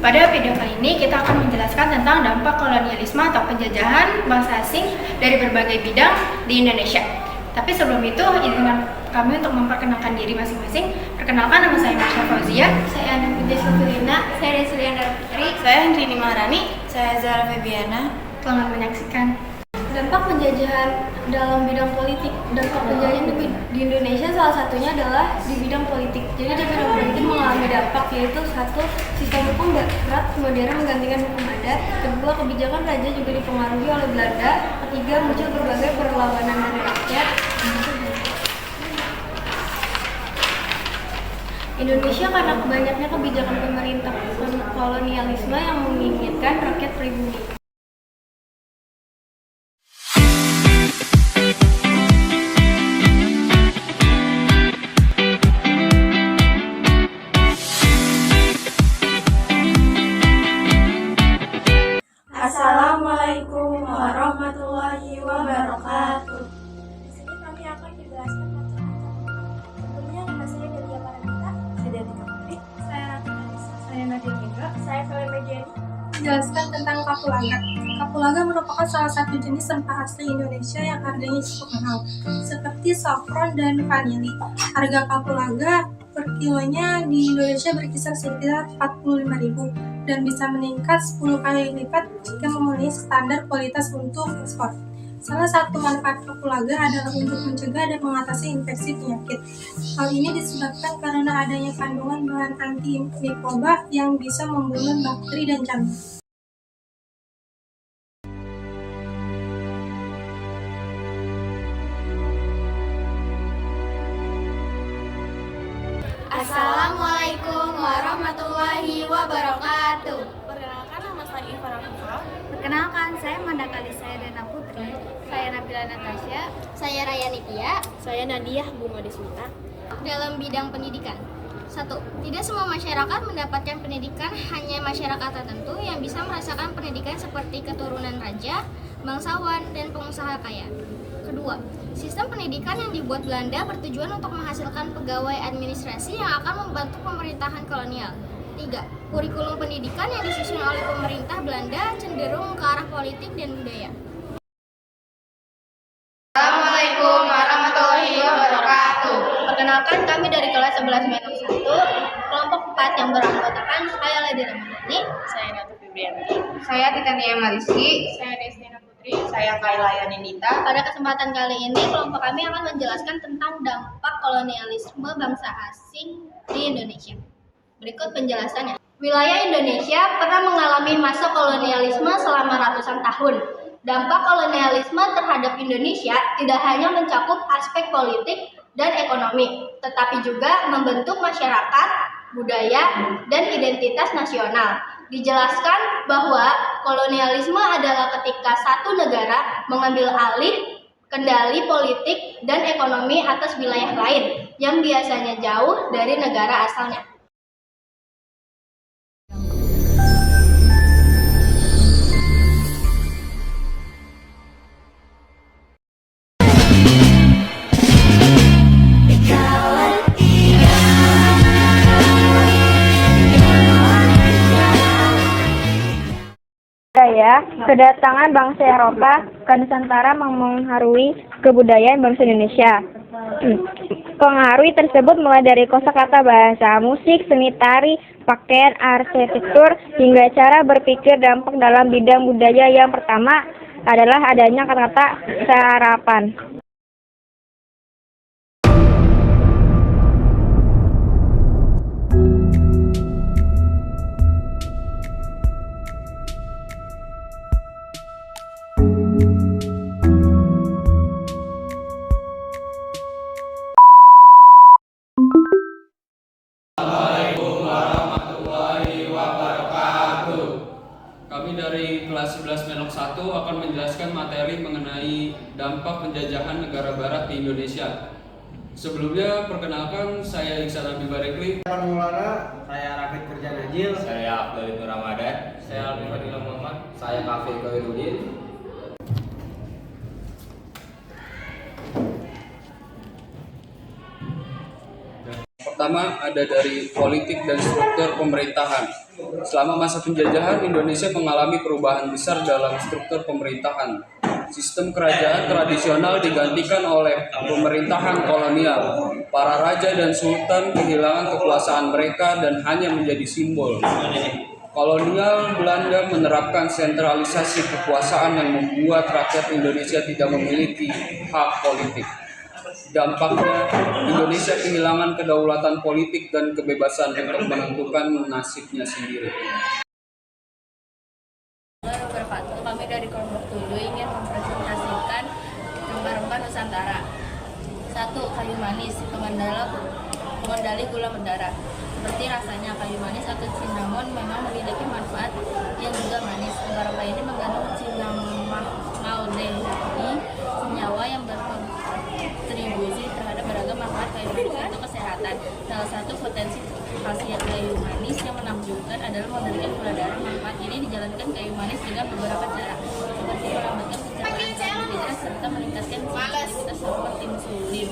Pada video kali ini kita akan menjelaskan tentang dampak kolonialisme atau penjajahan bangsa asing dari berbagai bidang di Indonesia. Tapi sebelum itu, izinkan kami untuk memperkenalkan diri masing-masing. Perkenalkan, nama saya Marsha Fauzia. Saya Ana Putri Sulturina. Saya Resliana Putri. Saya Hendrini Maharani. Saya Zara Febiana. Selamat menyaksikan. Dampak penjajahan dalam bidang politik. Dampak penjajahan di Indonesia salah satunya adalah di bidang politik. Jadi di bidang politik mengalami dampak, yaitu satu, sistem hukum berat modern menggantikan hukum adat. Kedua, kebijakan raja juga dipengaruhi oleh Belanda. Ketiga, muncul berbagai perlawanan dari rakyat. Indonesia karena banyaknya kebijakan pemerintah kolonialisme yang menginginkan rakyat pribumi. Assalamualaikum warahmatullahi wabarakatuh. Di sini kami akan menjelaskan macam-macam. Sebelumnya nama saya Delia Paranita. Saya Delia Putri. Saya Ratu Nalisa. Saya Nadia Mega. Saya Felema Jenny. Menjelaskan tentang kapulaga. Kapulaga merupakan salah satu jenis rempah asli Indonesia yang harganya cukup mahal, seperti saffron dan vanili. Harga kapulaga per kilonya di Indonesia berkisar sekitar 45.000 dan bisa meningkat 10 kali lipat jika memenuhi standar kualitas untuk ekspor. Salah satu manfaat kapulaga adalah untuk mencegah dan mengatasi infeksi penyakit. Hal ini disebabkan karena adanya kandungan bahan antimikroba yang bisa membunuh bakteri dan jamur. Assalamualaikum warahmatullahi wabarakatuh. Perkenalkan, nama saya Iva Rafifa. Perkenalkan, saya Manda Kalisa Dana Putri. Saya Nabila Natasha. Saya Rayani Tia. Saya Nadia Bunga Desmita. Dalam bidang pendidikan. 1. Tidak semua masyarakat mendapatkan pendidikan, hanya masyarakat tertentu yang bisa merasakan pendidikan seperti keturunan raja, bangsawan, dan pengusaha kaya. Kedua, sistem pendidikan yang dibuat Belanda bertujuan untuk menghasilkan pegawai administrasi yang akan membantu pemerintahan kolonial. 3. Kurikulum pendidikan yang disusun oleh pemerintah Belanda cenderung ke arah politik dan budaya. Assalamualaikum warahmatullahi wabarakatuh. Perkenalkan, kami dari kelas 11 Menok 1, kelompok 4 yang beranggotakan saya Lady Ramadhani, Saya Ratu Febriana. saya Titania Mariski, Saya Destina Putri. saya Kaila Nindita. Pada kesempatan kali ini, kelompok kami akan menjelaskan tentang dampak kolonialisme bangsa asing di Indonesia. Berikut penjelasannya. Wilayah Indonesia pernah mengalami masa kolonialisme selama ratusan tahun. Dampak kolonialisme terhadap Indonesia tidak hanya mencakup aspek politik dan ekonomi, tetapi juga membentuk masyarakat, budaya, dan identitas nasional. Dijelaskan bahwa kolonialisme adalah ketika satu negara mengambil alih kendali politik dan ekonomi atas wilayah lain yang biasanya jauh dari negara asalnya. Kedatangan bangsa Eropa ke Nusantara mempengaruhi kebudayaan bangsa Indonesia. Pengaruh tersebut mulai dari kosakata bahasa, musik, seni tari, pakaian, arsitektur, hingga cara berpikir. Dampak dalam bidang budaya yang pertama adalah adanya kata-kata sarapan. Kami dari kelas 11 Menok 1 akan menjelaskan materi mengenai dampak penjajahan negara barat di Indonesia. Sebelumnya, perkenalkan, saya Iksan Abi Barekli. Saya Rafid Kerja Najil. Saya Abdul Nur Ramadan. Saya Alfi Fadila Muhammad. Saya Kafir Koirudin. Pertama ada dari politik dan struktur pemerintahan. Selama masa penjajahan, Indonesia mengalami perubahan besar dalam struktur pemerintahan. Sistem kerajaan tradisional digantikan oleh pemerintahan kolonial. Para raja dan sultan kehilangan kekuasaan mereka dan hanya menjadi simbol. Kolonial Belanda menerapkan sentralisasi kekuasaan yang membuat rakyat Indonesia tidak memiliki hak politik. Dampaknya, Indonesia kehilangan kedaulatan politik dan kebebasan untuk menentukan nasibnya sendiri. Kami dari kelompok 7 ingin mempresentasikan rempah-rempah Nusantara. 1. Kayu manis, pengendali gula darah. Seperti rasanya, kayu manis atau cinnamon memang memiliki manfaat yang juga manis. Rempah-rempah ini mengandung cinnamomaldehyd, senyawa yang berkontribusi terhadap beragam manfaat kayu manis untuk kesehatan. Salah satu potensi khasiat kayu manis yang menakjubkan adalah mengendalikan gula darah. Manfaat ini dijalankan kayu manis dengan beberapa cara, seperti melambatkan pencernaan karbohidrat serta meningkatkan sensitivitas hormon insulin.